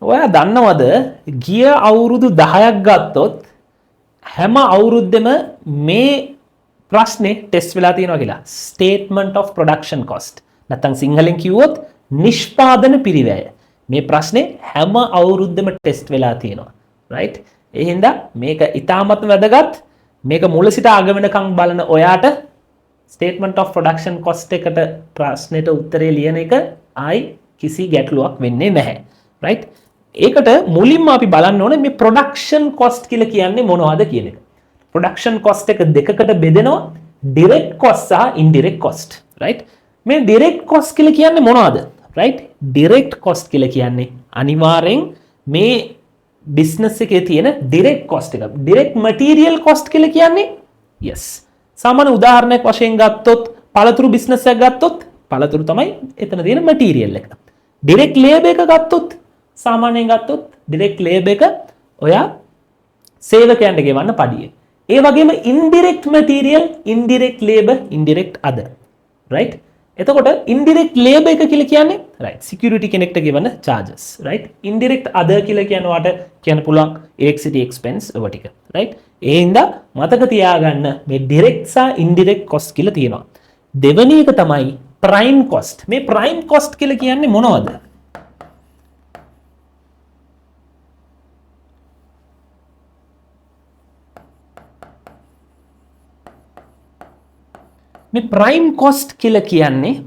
ඔයා දන්නවද ගිය අවුරුදු 10ක් ගත්තොත් හැම අවුරුද්දෙම මේ ප්‍රශ්නේ ටෙස්ට් වෙලා තියෙනවා කියලා. Statement of production cost. නැත්නම් සිංහලෙන් කිව්වොත් නිෂ්පාදන පිරිවැය. මේ ප්‍රශ්නේ හැම අවුරුද්දෙම ටෙස්ට් වෙලා තියෙනවා. රයිට්? ඒ හින්දා මේක ඉතාමත් වැදගත්. මේක මුල සිට අග වෙනකම් බලන ඔයාට ස්ටේට්මන්ට් ඔෆ් ප්‍රොඩක්ෂන් කොස්ට් එකට ප්‍රශ්නෙට උත්තරේ ලියන එක ආයි කිසි ගැටලුවක් වෙන්නේ නැහැ. රයිට්? ඒකට මුලින්ම අපි බලන්න ඕනේ මේ ප්‍රොඩක්ෂන් කොස්ට් කියලා කියන්නේ මොනවද කියන එක. ප්‍රොඩක්ෂන් කොස්ට් එක දෙකකට බෙදෙනවා. ඩිරෙක්ට් කොස්ට් සහ ඉන්ඩිරෙක්ට් කොස්ට්. රයිට්? මේ ඩිරෙක්ට් කොස්ට් කියලා කියන්නේ මොනවද? රයිට්? ඩිරෙක්ට් කොස්ට් කියලා කියන්නේ අනිවාර්යෙන් මේ බිස්නස් එකේ තියෙන ඩිරෙක්ට් කොස්ට් එක. ඩිරෙක්ට් මටීරියල් කොස්ට් කියලා කියන්නේ yes. සාමාන්‍ය උදාහරණයක් වශයෙන් ගත්තොත් පළතුරු බිස්නස් එකක් ගත්තොත් පළතුරු තමයි එතන තියෙන මටීරියල් එක. ඩිරෙක්ට් ලේබර් එක ගත්තොත් සාමාන්‍යයෙන් ගත්තොත් ඩිරෙක්ට් ලේබර් එක ඔයා සේවකයන්ට ගෙවන්න පඩිය. ඒ වගේම indirect material, indirect labour, indirect other. Right? එතකොට ඉන්ඩිරෙක්ට් ලේබර් එක කියලා කියන්නේ රයිට් සිකියුරිටි කෙනෙක්ට ගෙවන charges. රයිට්? ඉන්ඩිරෙක්ට් අදර් කියලා කියනවාට කියන්න පුළුවන් ඉලෙක්ට්‍රිසිටි එක්ස්පෙන්ස් ඔය ටික. රයිට්? ඒ හින්දා මතක තියාගන්න මේ ඩිරෙක්ට් සහ ඉන්ඩිරෙක්ට් කොස්ට් කියලා තියෙනවා. දෙවෙනි එක තමයි ප්‍රයිම් කොස්ට්. මේ ප්‍රයිම් කොස්ට් කියලා කියන්නේ මොනවද? මේ ප්‍රයිම් කොස්ට් කියලා කියන්නේ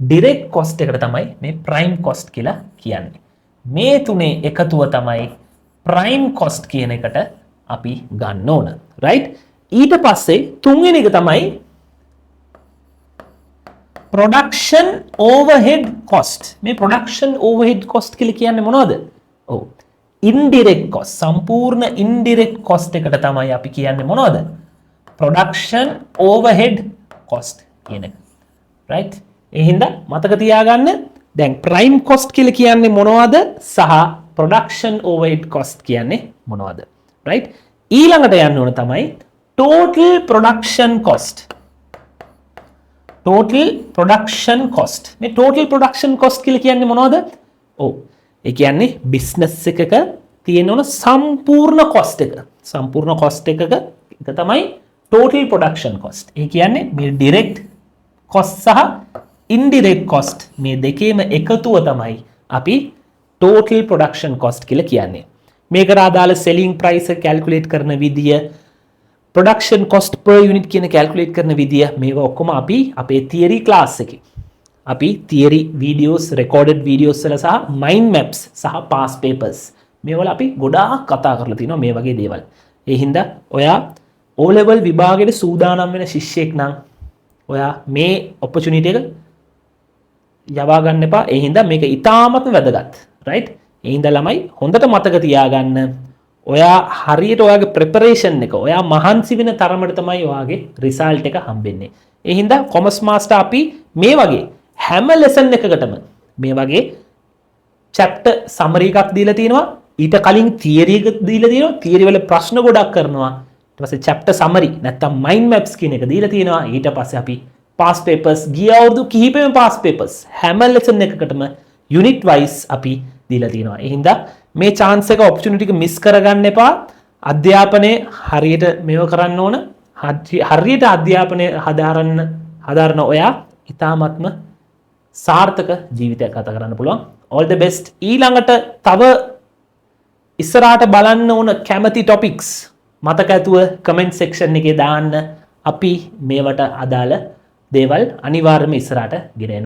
ඩිරෙක්ට් කොස්ට් එකට තමයි මේ ප්‍රයිම් කොස්ට් කියලා කියන්නේ. මේ තුනේ එකතුව තමයි ප්‍රයිම් කොස්ට් කියන එකට අපි ගන්න ඕන. රයිට්? ඊට පස්සේ තුන්වෙනි එක තමයි ප්‍රොඩක්ෂන් ඕවර්හෙඩ් කොස්ට්. මේ ප්‍රොඩක්ෂන් ඕවර්හෙඩ් කොස්ට් කියලා කියන්නේ මොනවද? ඔව්. Indirect cost. සම්පූර්ණ ඉන්ඩිරෙක්ට් කොස්ට් එකට තමයි අපි කියන්නේ මොනවද? ප්‍රොඩක්ෂන් ඕවර්හෙඩ් කොස්ට් කියන එක. රයිට්? ඒ හින්දා මතක තියාගන්න දැන් ප්‍රයිම් කොස්ට් කියලා කියන්නේ මොනවද සහ ප්‍රොඩක්ෂන් ඕවර්හෙඩ් කොස්ට් කියන්නේ මොනවද? රයිට්? ඊළඟට යන්න ඕන තමයි total production cost. total production cost. මේ total production cost කියලා කියන්නේ මොනවද? ඔව්. ඒ කියන්නේ බිස්නස් එකක තියෙන ඕන සම්පූර්ණ කොස්ට් එක. සම්පූර්ණ කොස්ට් එකක එක තමයි total production cost. ඒ කියන්නේ මේ direct cost සහ indirect cost මේ දෙකේම එකතුව තමයි අපි total production cost කියලා කියන්නේ. මේකට අදාළ selling price calculate කරන විදිය, production cost per unit කියන calculate කරන විදිය මේවා ඔක්කොම අපි අපේ theory class එකේ අපි theory videos, recorded videos වල සහ mind maps සහ past papers මේවල අපි ගොඩාක් කතා කරලා තිනවා මේ වගේ දේවල්. ඒ හින්දා ඔයා O level විභාගයට සූදානම් වෙන ශිෂ්‍යෙක් නම් ඔයා මේ opportunity එක යවා ගන්න එපා. ඒ හින්දා මේක ඉතාමත්ම වැදගත්. right? ඒ හින්දා ළමයි හොඳට මතක තියාගන්න. ඔයා හරියට ඔයාගේ preparation එක ඔයා මහන්සි වෙන තරමට තමයි ඔයාගේ result එක හම්බෙන්නේ. ඒ හින්දා commerce master අපි මේ වගේ හැම lesson එකකටම මේ වගේ chapter summary එකක් දීලා තියෙනවා. ඊට කලින් theory එක දීලා තියෙනවා. theory වල ප්‍රශ්න ගොඩක් කරනවා. ඊට පස්සේ chapter summary නැත්තම් mind maps කියන එක දීලා තියෙනවා. ඊට පස්සේ අපි past papers ගිය අවුරුදු කිහිපෙම past papers හැම lesson එකකටම unit wise අපි දීලා තියෙනවා. ඒ හින්දා මේ chance එක opportunity එක miss කරගන්න එපා. අධ්‍යාපනයේ හරියට මේව කරන්න ඕන. හරියට අධ්‍යාපනය හදාරන ඔයා ඉතාමත්ම සාර්ථක ජීවිතයක් ගත කරන්න පුළුවන්. all the best. ඊළඟට තව ඉස්සරහට බලන්න ඕන කැමති topics මතක ඇතුව comment section එකේ දාන්න. අපි මේවට අදාළ දේවල් අනිවාර්යයෙන්ම ඉස්සරහට ගෙන